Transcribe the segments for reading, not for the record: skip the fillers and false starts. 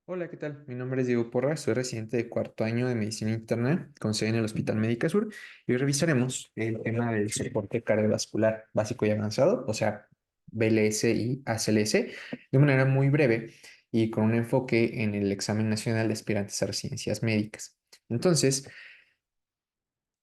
Hola, ¿qué tal? Mi nombre es Diego Porra, soy residente de cuarto año de Medicina Interna con sede en el Hospital Médica Sur y hoy revisaremos el tema del soporte cardiovascular básico y avanzado, o sea, BLS y ACLS, de manera muy breve y con un enfoque en el examen nacional de aspirantes a residencias médicas. Entonces,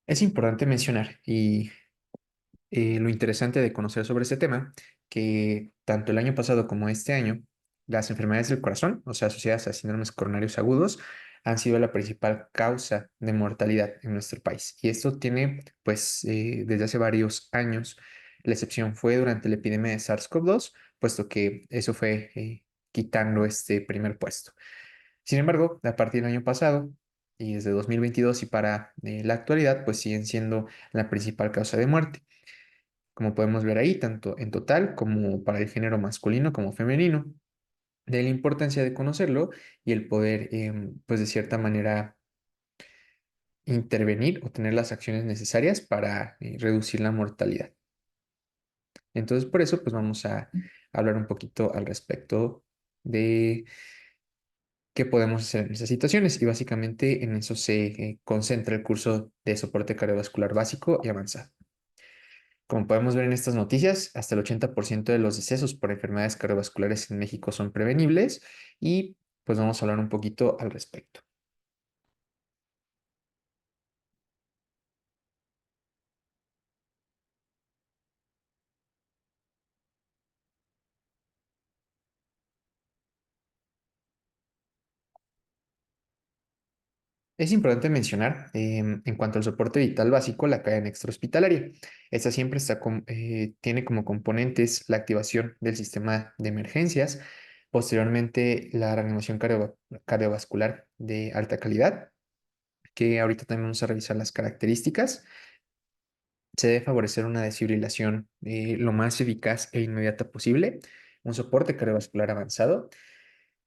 es importante mencionar lo interesante de conocer sobre este tema, que tanto el año pasado como este año, las enfermedades del corazón, o sea, asociadas a síndromes coronarios agudos, han sido la principal causa de mortalidad en nuestro país. Y esto tiene, pues, desde hace varios años. La excepción fue durante la epidemia de SARS-CoV-2, puesto que eso fue quitando este primer puesto. Sin embargo, a partir del año pasado y desde 2022 y para la actualidad, pues siguen siendo la principal causa de muerte, como podemos ver ahí, tanto en total como para el género masculino como femenino, de la importancia de conocerlo y el poder, pues de cierta manera, intervenir o tener las acciones necesarias para reducir la mortalidad. Entonces, por eso, pues vamos a hablar un poquito al respecto de qué podemos hacer en esas situaciones y básicamente en eso se concentra el curso de soporte cardiovascular básico y avanzado. Como podemos ver en estas noticias, hasta el 80% de los decesos por enfermedades cardiovasculares en México son prevenibles y pues vamos a hablar un poquito al respecto. Es importante mencionar, en cuanto al soporte vital básico, la cadena extrahospitalaria. Esta siempre tiene como componentes la activación del sistema de emergencias, posteriormente la reanimación cardiovascular de alta calidad, que ahorita también vamos a revisar las características. Se debe favorecer una desfibrilación lo más eficaz e inmediata posible, un soporte cardiovascular avanzado,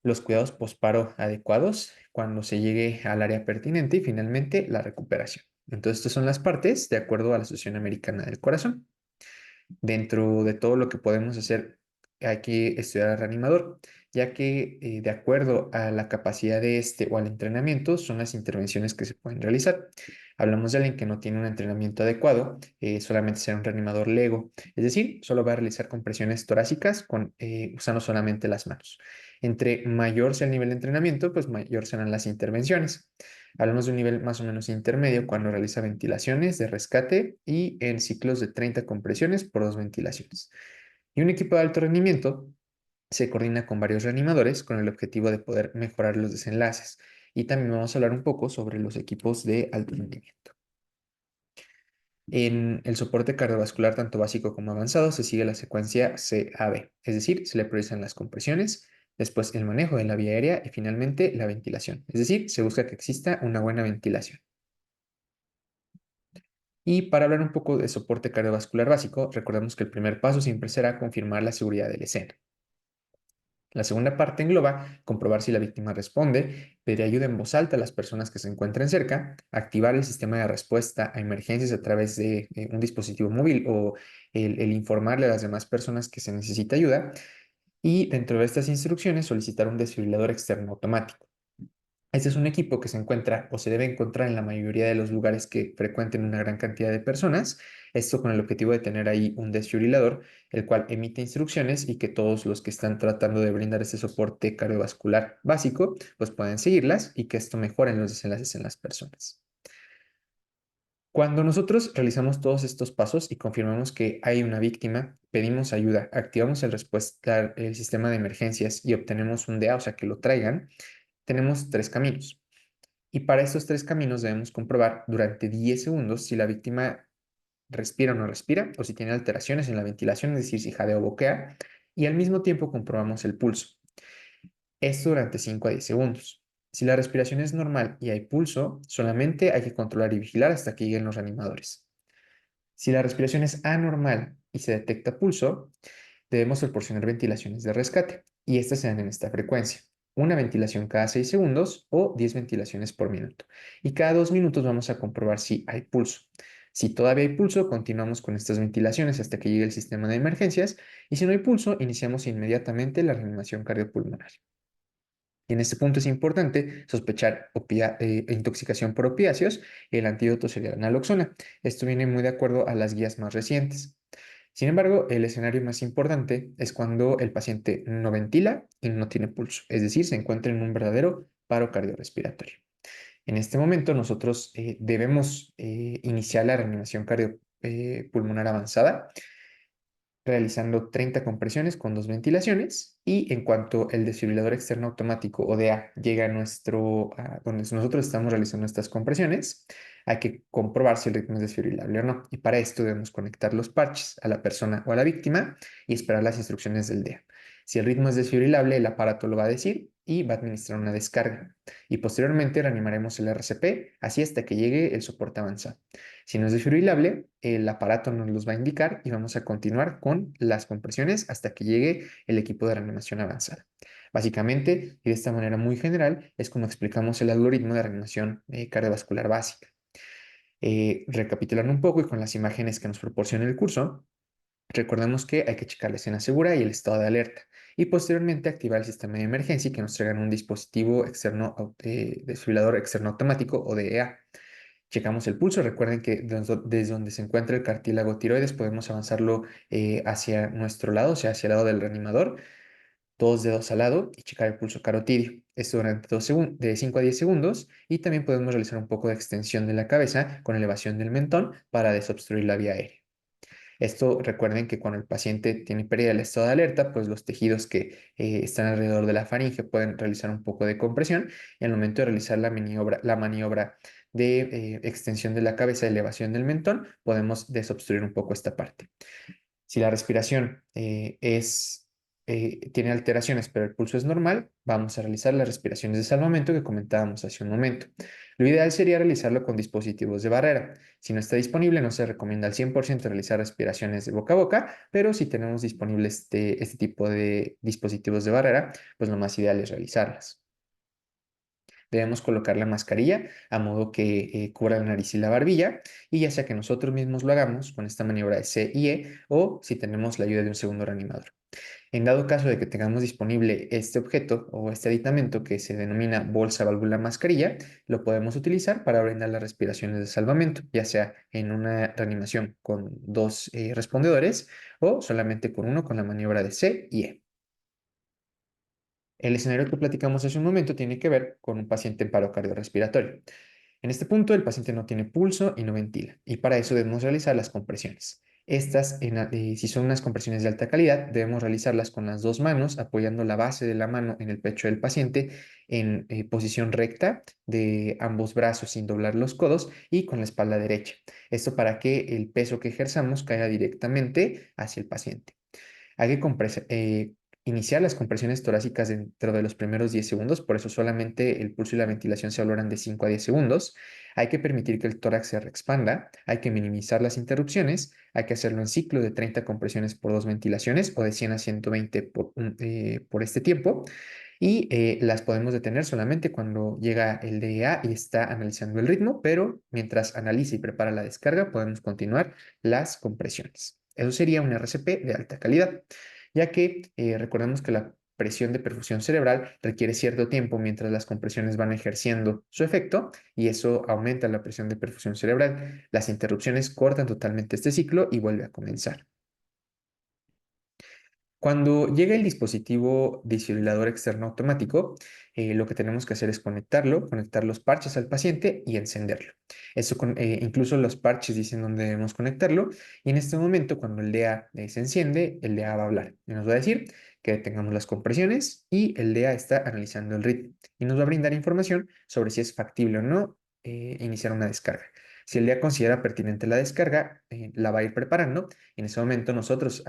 los cuidados posparo adecuados cuando se llegue al área pertinente y finalmente la recuperación. Entonces, estas son las partes de acuerdo a la Asociación Americana del Corazón. Dentro de todo lo que podemos hacer, hay que estudiar al reanimador, ya que de acuerdo a la capacidad de este o al entrenamiento son las intervenciones que se pueden realizar. Hablamos de alguien que no tiene un entrenamiento adecuado, solamente será un reanimador lego, es decir, solo va a realizar compresiones torácicas usando solamente las manos. Entre mayor sea el nivel de entrenamiento, pues mayor serán las intervenciones. Hablamos de un nivel más o menos intermedio cuando realiza ventilaciones de rescate y en ciclos de 30 compresiones por 2 ventilaciones. Y un equipo de alto rendimiento se coordina con varios reanimadores con el objetivo de poder mejorar los desenlaces. Y también vamos a hablar un poco sobre los equipos de alto rendimiento. En el soporte cardiovascular, tanto básico como avanzado, se sigue la secuencia CAB, es decir, se le priorizan las compresiones, después el manejo de la vía aérea y finalmente la ventilación, es decir, se busca que exista una buena ventilación. Y para hablar un poco de soporte cardiovascular básico, recordemos que el primer paso siempre será confirmar la seguridad de la escena. La segunda parte engloba comprobar si la víctima responde, pedir ayuda en voz alta a las personas que se encuentren cerca, activar el sistema de respuesta a emergencias a través de un dispositivo móvil o el informarle a las demás personas que se necesita ayuda y dentro de estas instrucciones solicitar un desfibrilador externo automático. Este es un equipo que se encuentra o se debe encontrar en la mayoría de los lugares que frecuenten una gran cantidad de personas, esto con el objetivo de tener ahí un desfibrilador, el cual emite instrucciones y que todos los que están tratando de brindar este soporte cardiovascular básico, pues puedan seguirlas y que esto mejore los desenlaces en las personas. Cuando nosotros realizamos todos estos pasos y confirmamos que hay una víctima, pedimos ayuda, activamos el sistema de emergencias y obtenemos un DEA, o sea, que lo traigan, tenemos tres caminos. Y para estos tres caminos debemos comprobar durante 10 segundos si la víctima respira o no respira, o si tiene alteraciones en la ventilación, es decir, si jadea o boquea, y al mismo tiempo comprobamos el pulso. Esto durante 5 a 10 segundos. Si la respiración es normal y hay pulso, solamente hay que controlar y vigilar hasta que lleguen los reanimadores. Si la respiración es anormal y se detecta pulso, debemos proporcionar ventilaciones de rescate, y estas se dan en esta frecuencia. Una ventilación cada 6 segundos o 10 ventilaciones por minuto. Y cada 2 minutos vamos a comprobar si hay pulso. Si todavía hay pulso, continuamos con estas ventilaciones hasta que llegue el sistema de emergencias y si no hay pulso, iniciamos inmediatamente la reanimación cardiopulmonar. Y en este punto es importante sospechar intoxicación por opiáceos. El antídoto sería la naloxona. Esto viene muy de acuerdo a las guías más recientes. Sin embargo, el escenario más importante es cuando el paciente no ventila y no tiene pulso, es decir, se encuentra en un verdadero paro cardiorrespiratorio. En este momento nosotros debemos iniciar la reanimación cardiopulmonar avanzada realizando 30 compresiones con 2 ventilaciones y en cuanto el desfibrilador externo automático o DA llega donde nosotros estamos realizando estas compresiones, hay que comprobar si el ritmo es desfibrilable o no. Y para esto debemos conectar los parches a la persona o a la víctima y esperar las instrucciones del DEA. Si el ritmo es desfibrilable, el aparato lo va a decir y va a administrar una descarga. Y posteriormente reanimaremos el RCP, así hasta que llegue el soporte avanzado. Si no es desfibrilable, el aparato nos los va a indicar y vamos a continuar con las compresiones hasta que llegue el equipo de reanimación avanzada. Básicamente, y de esta manera muy general, es como explicamos el algoritmo de reanimación cardiovascular básica. Recapitulando un poco y con las imágenes que nos proporciona el curso, recordemos que hay que checar la escena segura y el estado de alerta y posteriormente activar el sistema de emergencia y que nos traigan un dispositivo externo, desfibrilador externo automático o DEA. Checamos el pulso. Recuerden que desde donde se encuentra el cartílago tiroides podemos avanzarlo hacia nuestro lado, o sea, hacia el lado del reanimador, 2 dedos al lado y checar el pulso carotidio. Esto durante de 5 a 10 segundos y también podemos realizar un poco de extensión de la cabeza con elevación del mentón para desobstruir la vía aérea. Esto recuerden que cuando el paciente tiene pérdida del estado de alerta, pues los tejidos que están alrededor de la faringe pueden realizar un poco de compresión y al momento de realizar la maniobra de extensión de la cabeza, elevación del mentón, podemos desobstruir un poco esta parte. Si la respiración tiene alteraciones, pero el pulso es normal, vamos a realizar las respiraciones de salvamento que comentábamos hace un momento. Lo ideal sería realizarlo con dispositivos de barrera. Si no está disponible, no se recomienda al 100% realizar respiraciones de boca a boca, pero si tenemos disponible este tipo de dispositivos de barrera, pues lo más ideal es realizarlas. Debemos colocar la mascarilla a modo que cubra la nariz y la barbilla, y ya sea que nosotros mismos lo hagamos con esta maniobra de C y E o si tenemos la ayuda de un segundo reanimador. En dado caso de que tengamos disponible este objeto o este aditamento que se denomina bolsa válvula mascarilla, lo podemos utilizar para brindar las respiraciones de salvamento, ya sea en una reanimación con dos respondedores o solamente con uno con la maniobra de C y E. El escenario que platicamos hace un momento tiene que ver con un paciente en paro cardiorrespiratorio. En este punto, el paciente no tiene pulso y no ventila, y para eso debemos realizar las compresiones. Estas, si son unas compresiones de alta calidad, debemos realizarlas con las dos manos, apoyando la base de la mano en el pecho del paciente en posición recta de ambos brazos sin doblar los codos y con la espalda derecha. Esto para que el peso que ejerzamos caiga directamente hacia el paciente. Hay que iniciar las compresiones torácicas dentro de los primeros 10 segundos, por eso solamente el pulso y la ventilación se valoran de 5 a 10 segundos. Hay que permitir que el tórax se reexpanda, hay que minimizar las interrupciones, hay que hacerlo en ciclo de 30 compresiones por 2 ventilaciones o de 100 a 120 por este tiempo. Y las podemos detener solamente cuando llega el DEA y está analizando el ritmo, pero mientras analiza y prepara la descarga, podemos continuar las compresiones. Eso sería un RCP de alta calidad, ya que recordemos que la presión de perfusión cerebral requiere cierto tiempo mientras las compresiones van ejerciendo su efecto y eso aumenta la presión de perfusión cerebral. Las interrupciones cortan totalmente este ciclo y vuelve a comenzar. Cuando llega el dispositivo desfibrilador externo automático, lo que tenemos que hacer es conectar los parches al paciente y encenderlo. Incluso los parches dicen dónde debemos conectarlo y en este momento cuando el DEA se enciende, el DEA va a hablar y nos va a decir que tengamos las compresiones y el DEA está analizando el ritmo y nos va a brindar información sobre si es factible o no iniciar una descarga. Si el DEA considera pertinente la descarga, la va a ir preparando. En ese momento nosotros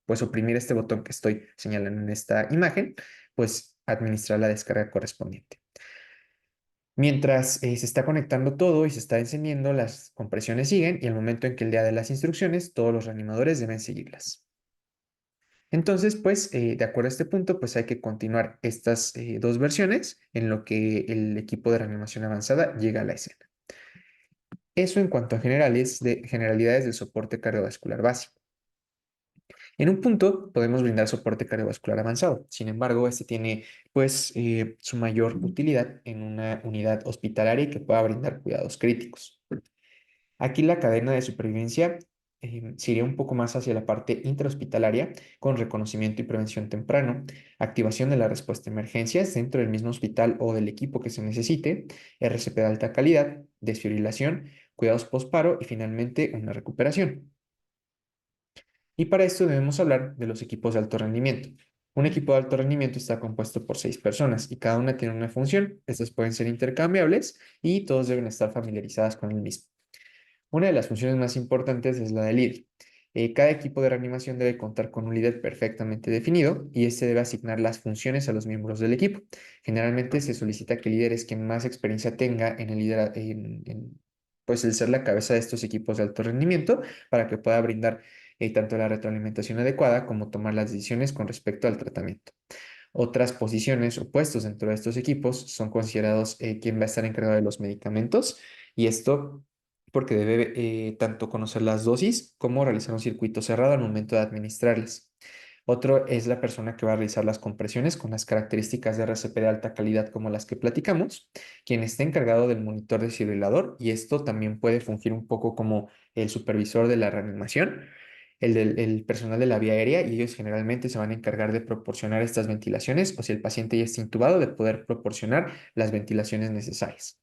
pues oprimir este botón que estoy señalando en esta imagen, pues administrar la descarga correspondiente. Mientras se está conectando todo y se está encendiendo, las compresiones siguen y al momento en que el día de las instrucciones, todos los reanimadores deben seguirlas. Entonces, pues, de acuerdo a este punto, pues hay que continuar estas dos versiones en lo que el equipo de reanimación avanzada llega a la escena. Eso en cuanto a generalidades del soporte cardiovascular básico. En un punto podemos brindar soporte cardiovascular avanzado. Sin embargo, este tiene pues su mayor utilidad en una unidad hospitalaria y que pueda brindar cuidados críticos. Aquí la cadena de supervivencia se iría un poco más hacia la parte intrahospitalaria con reconocimiento y prevención temprano, activación de la respuesta a emergencias dentro del mismo hospital o del equipo que se necesite, RCP de alta calidad, desfibrilación, cuidados postparo y finalmente una recuperación. Y para esto debemos hablar de los equipos de alto rendimiento. Un equipo de alto rendimiento está compuesto por 6 personas y cada una tiene una función. Estas pueden ser intercambiables y todos deben estar familiarizadas con el mismo. Una de las funciones más importantes es la de líder. Cada equipo de reanimación debe contar con un líder perfectamente definido y este debe asignar las funciones a los miembros del equipo. Generalmente se solicita que el líder es quien más experiencia tenga en el pues el ser la cabeza de estos equipos de alto rendimiento para que pueda brindar tanto la retroalimentación adecuada como tomar las decisiones con respecto al tratamiento. Otras posiciones o puestos dentro de estos equipos son considerados quién va a estar encargado de los medicamentos y esto porque debe tanto conocer las dosis como realizar un circuito cerrado al momento de administrarlas. Otro es la persona que va a realizar las compresiones con las características de RCP de alta calidad como las que platicamos, quien esté encargado del monitor desfibrilador y esto también puede fungir un poco como el supervisor de la reanimación el personal de la vía aérea y ellos generalmente se van a encargar de proporcionar estas ventilaciones o si el paciente ya está intubado, de poder proporcionar las ventilaciones necesarias.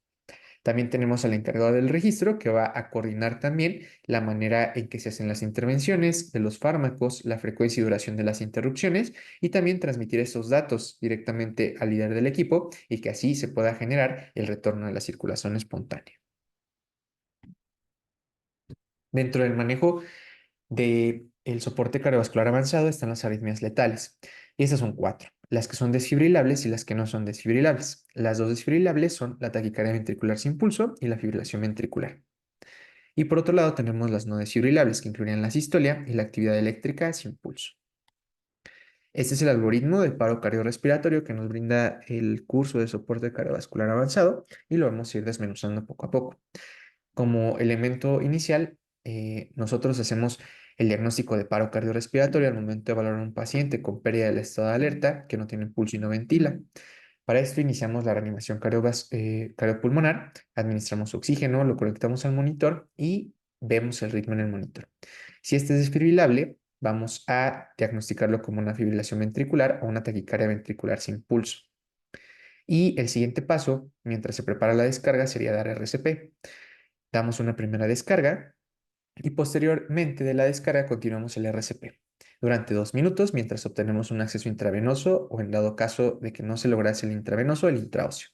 También tenemos al encargado del registro que va a coordinar también la manera en que se hacen las intervenciones de los fármacos, la frecuencia y duración de las interrupciones y también transmitir esos datos directamente al líder del equipo y que así se pueda generar el retorno de la circulación espontánea. Dentro del manejo del soporte cardiovascular avanzado están las arritmias letales. Y estas son cuatro, las que son desfibrilables y las que no son desfibrilables. Las dos desfibrilables son la taquicardia ventricular sin pulso y la fibrilación ventricular. Y por otro lado tenemos las no desfibrilables, que incluirían la sistolia y la actividad eléctrica sin pulso. Este es el algoritmo de paro cardiorrespiratorio que nos brinda el curso de soporte cardiovascular avanzado y lo vamos a ir desmenuzando poco a poco. Como elemento inicial, nosotros hacemos el diagnóstico de paro cardiorrespiratorio al momento de valorar a un paciente con pérdida del estado de alerta que no tiene pulso y no ventila. Para esto iniciamos la reanimación cardiopulmonar, administramos oxígeno, lo conectamos al monitor y vemos el ritmo en el monitor. Si este es desfibrilable, vamos a diagnosticarlo como una fibrilación ventricular o una taquicardia ventricular sin pulso. Y el siguiente paso, mientras se prepara la descarga, sería dar RCP. Damos una primera descarga y posteriormente de la descarga continuamos el RCP durante 2 minutos mientras obtenemos un acceso intravenoso o en dado caso de que no se lograse el intravenoso, el intraóseo.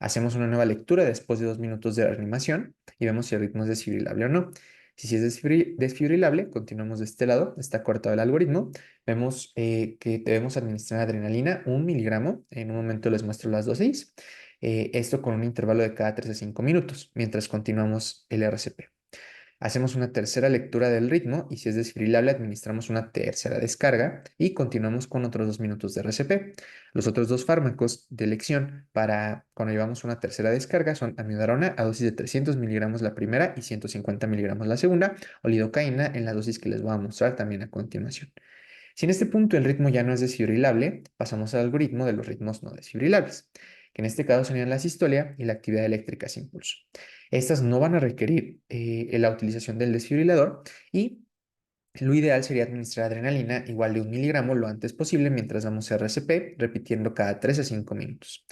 Hacemos una nueva lectura después de 2 minutos de reanimación y vemos si el ritmo es desfibrilable o no. Si es desfibrilable, continuamos de este lado, está cortado el algoritmo. Vemos que debemos administrar adrenalina 1 miligramo. En un momento les muestro las dosis. Esto con un intervalo de cada 3 a 5 minutos mientras continuamos el RCP. Hacemos una tercera lectura del ritmo y si es desfibrilable administramos una tercera descarga y continuamos con otros 2 minutos de RCP. Los otros dos fármacos de elección para cuando llevamos una tercera descarga son amiodarona a dosis de 300 miligramos la primera y 150 miligramos la segunda o lidocaína en la dosis que les voy a mostrar también a continuación. Si en este punto el ritmo ya no es desfibrilable, pasamos al algoritmo de los ritmos no desfibrilables, que en este caso serían la sistolia y la actividad eléctrica sin pulso. Estas no van a requerir la utilización del desfibrilador y lo ideal sería administrar adrenalina igual de 1 miligramo lo antes posible mientras damos RCP, repitiendo cada 3 a 5 minutos.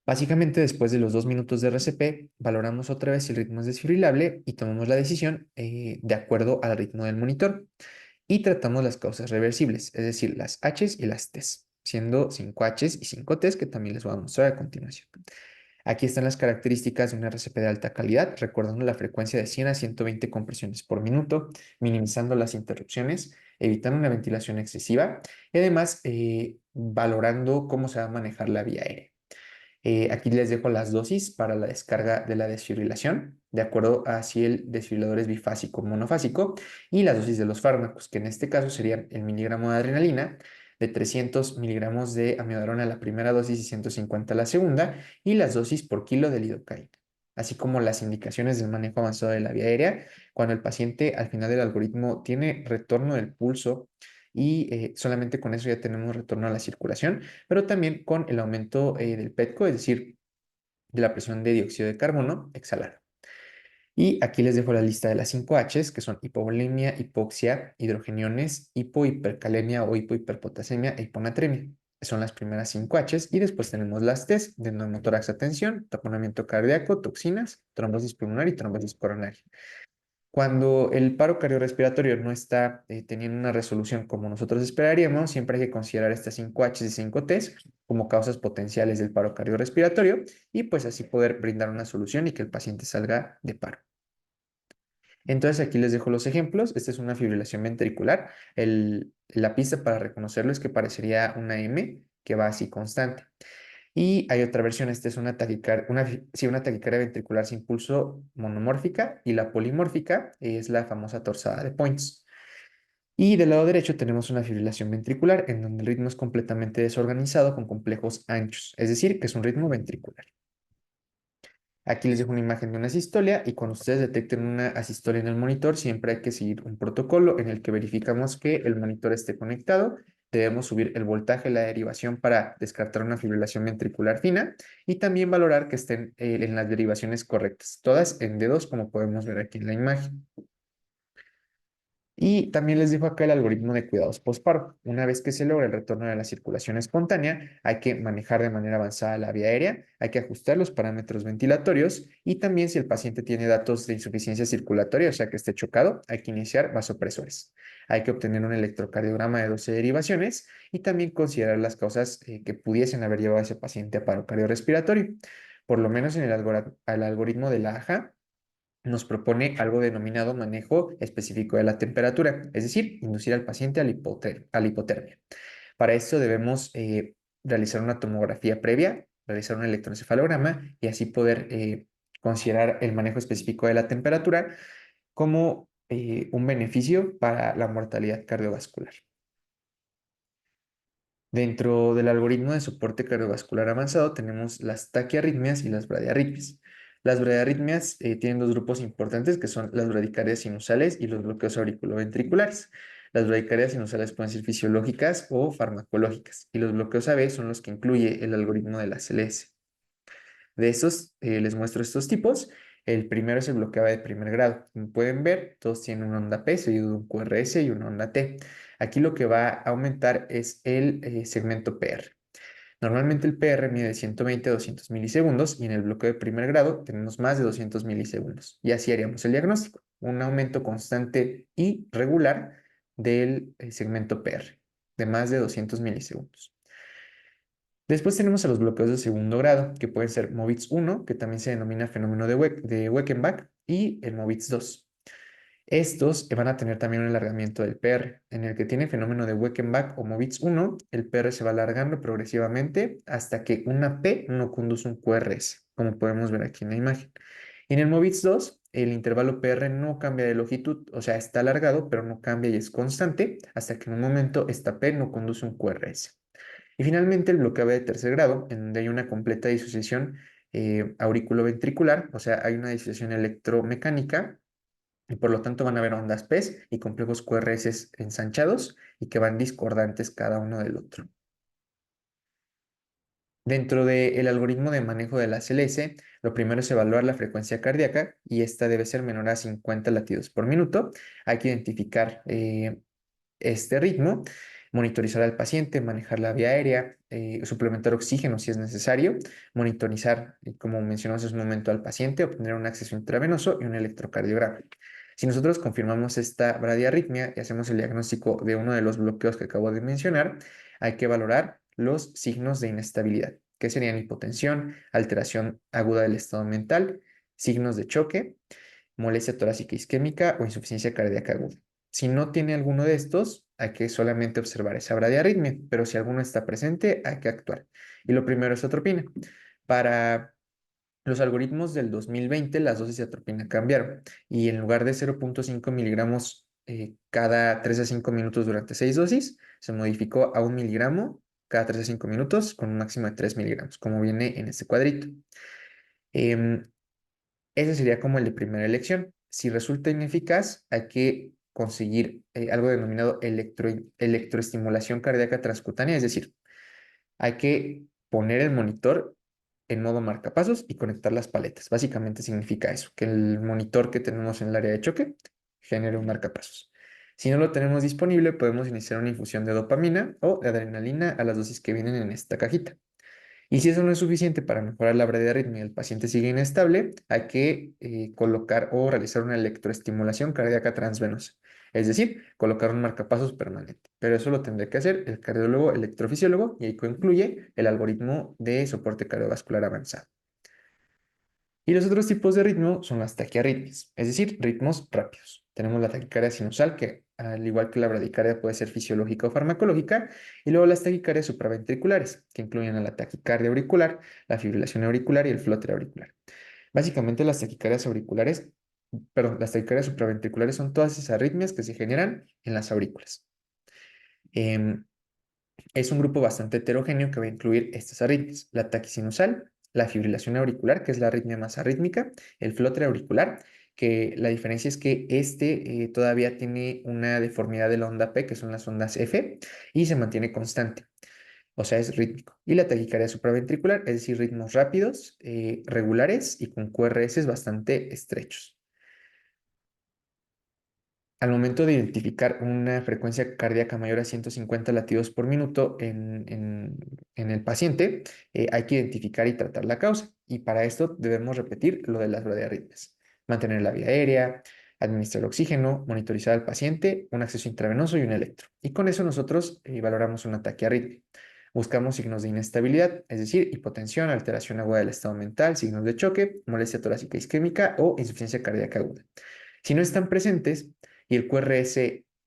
Básicamente, después de los 2 minutos de RCP, valoramos otra vez si el ritmo es desfibrilable y tomamos la decisión de acuerdo al ritmo del monitor y tratamos las causas reversibles, es decir, las Hs y las Ts, siendo 5 Hs y 5 Ts que también les voy a mostrar a continuación. Aquí están las características de un RCP de alta calidad, recordando la frecuencia de 100 a 120 compresiones por minuto, minimizando las interrupciones, evitando una ventilación excesiva y además valorando cómo se va a manejar la vía aérea. Aquí les dejo las dosis para la descarga de la desfibrilación, de acuerdo a si el desfibrilador es bifásico o monofásico, y las dosis de los fármacos, que en este caso serían el miligramo de adrenalina, de 300 miligramos de amiodarona la primera dosis y 150 la segunda, y las dosis por kilo de lidocaína, así como las indicaciones del manejo avanzado de la vía aérea, cuando el paciente al final del algoritmo tiene retorno del pulso y solamente con eso ya tenemos retorno a la circulación, pero también con el aumento del PETCO, es decir, de la presión de dióxido de carbono exhalado. Y aquí les dejo la lista de las 5 Hs, que son hipovolemia, hipoxia, hidrogeniones, hipercalemia o hipohiperpotasemia e hiponatremia. Son las primeras 5 Hs. Y después tenemos las Ts, de neumotórax, tensión, taponamiento cardíaco, toxinas, trombosis pulmonar y trombosis coronaria. Cuando el paro cardiorrespiratorio no está teniendo una resolución como nosotros esperaríamos, siempre hay que considerar estas 5 Hs y 5 Ts como causas potenciales del paro cardiorrespiratorio y pues así poder brindar una solución y que el paciente salga de paro. Entonces aquí les dejo los ejemplos. Esta es una fibrilación ventricular. La pista para reconocerlo es que parecería una M que va así constante. Y hay otra versión, esta es una taquicardia ventricular sin pulso monomórfica y la polimórfica es la famosa torsada de Points. Y del lado derecho tenemos una fibrilación ventricular en donde el ritmo es completamente desorganizado con complejos anchos, es decir, que es un ritmo ventricular. Aquí les dejo una imagen de una asistolia y cuando ustedes detecten una asistolia en el monitor, siempre hay que seguir un protocolo en el que verificamos que el monitor esté conectado. Debemos subir el voltaje, la derivación para descartar una fibrilación ventricular fina y también valorar que estén en las derivaciones correctas, todas en dedos como podemos ver aquí en la imagen. Y también les dejo acá el algoritmo de cuidados postparo. Una vez que se logra el retorno de la circulación espontánea, hay que manejar de manera avanzada la vía aérea, hay que ajustar los parámetros ventilatorios y también si el paciente tiene datos de insuficiencia circulatoria, o sea que esté chocado, hay que iniciar vasopresores. Hay que obtener un electrocardiograma de 12 derivaciones y también considerar las causas que pudiesen haber llevado a ese paciente a paro cardiorrespiratorio. Por lo menos en el algoritmo de la AJA, nos propone algo denominado manejo específico de la temperatura, es decir, inducir al paciente a la hipotermia. Para esto debemos realizar una tomografía previa, realizar un electroencefalograma y así poder considerar el manejo específico de la temperatura como un beneficio para la mortalidad cardiovascular. Dentro del algoritmo de soporte cardiovascular avanzado tenemos las taquiarritmias y las bradiarritmias. Las bradiarritmias tienen dos grupos importantes que son las bradicardias sinusales y los bloqueos auriculoventriculares. Las bradicardias sinusales pueden ser fisiológicas o farmacológicas y los bloqueos AB son los que incluye el algoritmo de la CLS. De estos, les muestro estos tipos. El primero es el bloqueo de primer grado. Como pueden ver, todos tienen una onda P seguido de un QRS y una onda T. Aquí lo que va a aumentar es el segmento PR. Normalmente el PR mide de 120 a 200 milisegundos y en el bloqueo de primer grado tenemos más de 200 milisegundos. Y así haríamos el diagnóstico. Un aumento constante y regular del segmento PR de más de 200 milisegundos. Después tenemos a los bloqueos de segundo grado, que pueden ser MOVITS 1, que también se denomina fenómeno de Weckenbach, y el MOVITS 2. Estos van a tener también un alargamiento del PR. En el que tiene fenómeno de Weckenbach o MOVITS 1, el PR se va alargando progresivamente hasta que una P no conduce un QRS, como podemos ver aquí en la imagen. Y en el MOVITS 2, el intervalo PR no cambia de longitud, o sea, está alargado, pero no cambia y es constante, hasta que en un momento esta P no conduce un QRS. Y finalmente el bloqueo de tercer grado, en donde hay una completa disociación auriculoventricular, o sea, hay una disociación electromecánica y por lo tanto van a haber ondas PES y complejos QRS ensanchados y que van discordantes cada uno del otro. Dentro del algoritmo de manejo de la CLS, lo primero es evaluar la frecuencia cardíaca y esta debe ser menor a 50 latidos por minuto. Hay que identificar este ritmo, monitorizar al paciente, manejar la vía aérea, suplementar oxígeno si es necesario, monitorizar, como mencionamos hace un momento, al paciente, obtener un acceso intravenoso y un electrocardiograma. Si nosotros confirmamos esta bradiarritmia y hacemos el diagnóstico de uno de los bloqueos que acabo de mencionar, hay que valorar los signos de inestabilidad, que serían hipotensión, alteración aguda del estado mental, signos de choque, molestia torácica isquémica o insuficiencia cardíaca aguda. Si no tiene alguno de estos, hay que solamente observar esa bradiarritmia, pero si alguno está presente, hay que actuar. Y lo primero es atropina. Para los algoritmos del 2020, las dosis de atropina cambiaron y en lugar de 0,5 miligramos cada 3 a 5 minutos durante 6 dosis, se modificó a 1 miligramo cada 3 a 5 minutos con un máximo de 3 miligramos, como viene en este cuadrito. Ese sería como el de primera elección. Si resulta ineficaz, hay que conseguir algo denominado electroestimulación cardíaca transcutánea, es decir, hay que poner el monitor en modo marcapasos y conectar las paletas. Básicamente significa eso, que el monitor que tenemos en el área de choque genere un marcapasos. Si no lo tenemos disponible, podemos iniciar una infusión de dopamina o de adrenalina a las dosis que vienen en esta cajita. Y si eso no es suficiente para mejorar la bradiarritmia y el paciente sigue inestable, hay que colocar o realizar una electroestimulación cardíaca transvenosa, es decir, colocar un marcapasos permanente. Pero eso lo tendrá que hacer el cardiólogo electrofisiólogo y ahí concluye el algoritmo de soporte cardiovascular avanzado. Y los otros tipos de ritmo son las taquiarritmias, es decir, ritmos rápidos. Tenemos la taquicardia sinusal, que al igual que la bradicardia puede ser fisiológica o farmacológica, y luego las taquicardias supraventriculares, que incluyen a la taquicardia auricular, la fibrilación auricular y el flóter auricular. Básicamente las taquicardias auriculares, perdón, las taquicardias supraventriculares son todas esas arritmias que se generan en las aurículas. Em, es un grupo bastante heterogéneo que va a incluir estas arritmias: la taquisinusal, la fibrilación auricular, que es la arritmia más arrítmica, el flóter auricular, que la diferencia es que este todavía tiene una deformidad de la onda P, que son las ondas F, y se mantiene constante, o sea, es rítmico. Y la taquicardia supraventricular, es decir, ritmos rápidos, regulares y con QRS bastante estrechos. Al momento de identificar una frecuencia cardíaca mayor a 150 latidos por minuto en el paciente, hay que identificar y tratar la causa. Y para esto debemos repetir lo de las bradiarritmias: mantener la vía aérea, administrar oxígeno, monitorizar al paciente, un acceso intravenoso y un electro. Y con eso nosotros valoramos un ataque arrítmico. Buscamos signos de inestabilidad, es decir, hipotensión, alteración aguda del estado mental, signos de choque, molestia torácica isquémica o insuficiencia cardíaca aguda. Si no están presentes y el QRS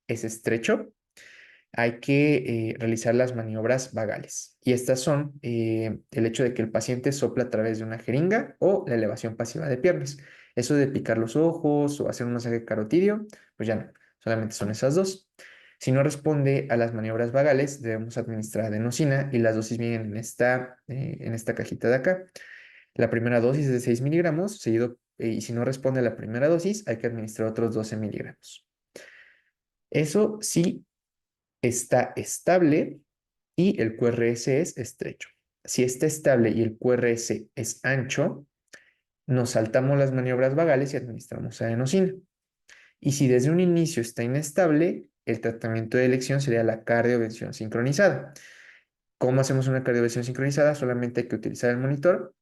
es estrecho, hay que realizar las maniobras vagales. Y estas son el hecho de que el paciente sopla a través de una jeringa o la elevación pasiva de piernas. Eso de picar los ojos o hacer un masaje carotidio, pues ya no, solamente son esas dos. Si no responde a las maniobras vagales, debemos administrar adenosina y las dosis vienen en esta cajita de acá. La primera dosis es de 6 miligramos, seguido, y si no responde a la primera dosis, hay que administrar otros 12 miligramos. Eso sí está estable y el QRS es estrecho. Si está estable y el QRS es ancho, nos saltamos las maniobras vagales y administramos adenosina. Y si desde un inicio está inestable, el tratamiento de elección sería la cardiovención sincronizada. ¿Cómo hacemos una cardiovención sincronizada? Solamente hay que utilizar el monitor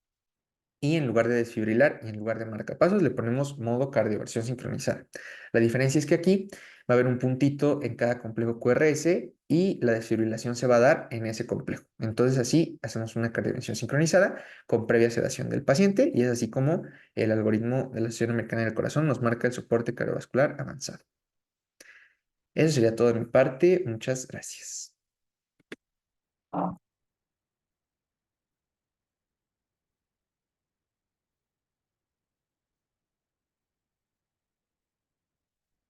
y en lugar de desfibrilar y en lugar de marcapasos le ponemos modo cardioversión sincronizada. La diferencia es que aquí va a haber un puntito en cada complejo QRS y la desfibrilación se va a dar en ese complejo. Entonces así hacemos una cardioversión sincronizada con previa sedación del paciente y es así como el algoritmo de la sesión mecánica del corazón nos marca el soporte cardiovascular avanzado. Eso sería todo de mi parte. Muchas gracias.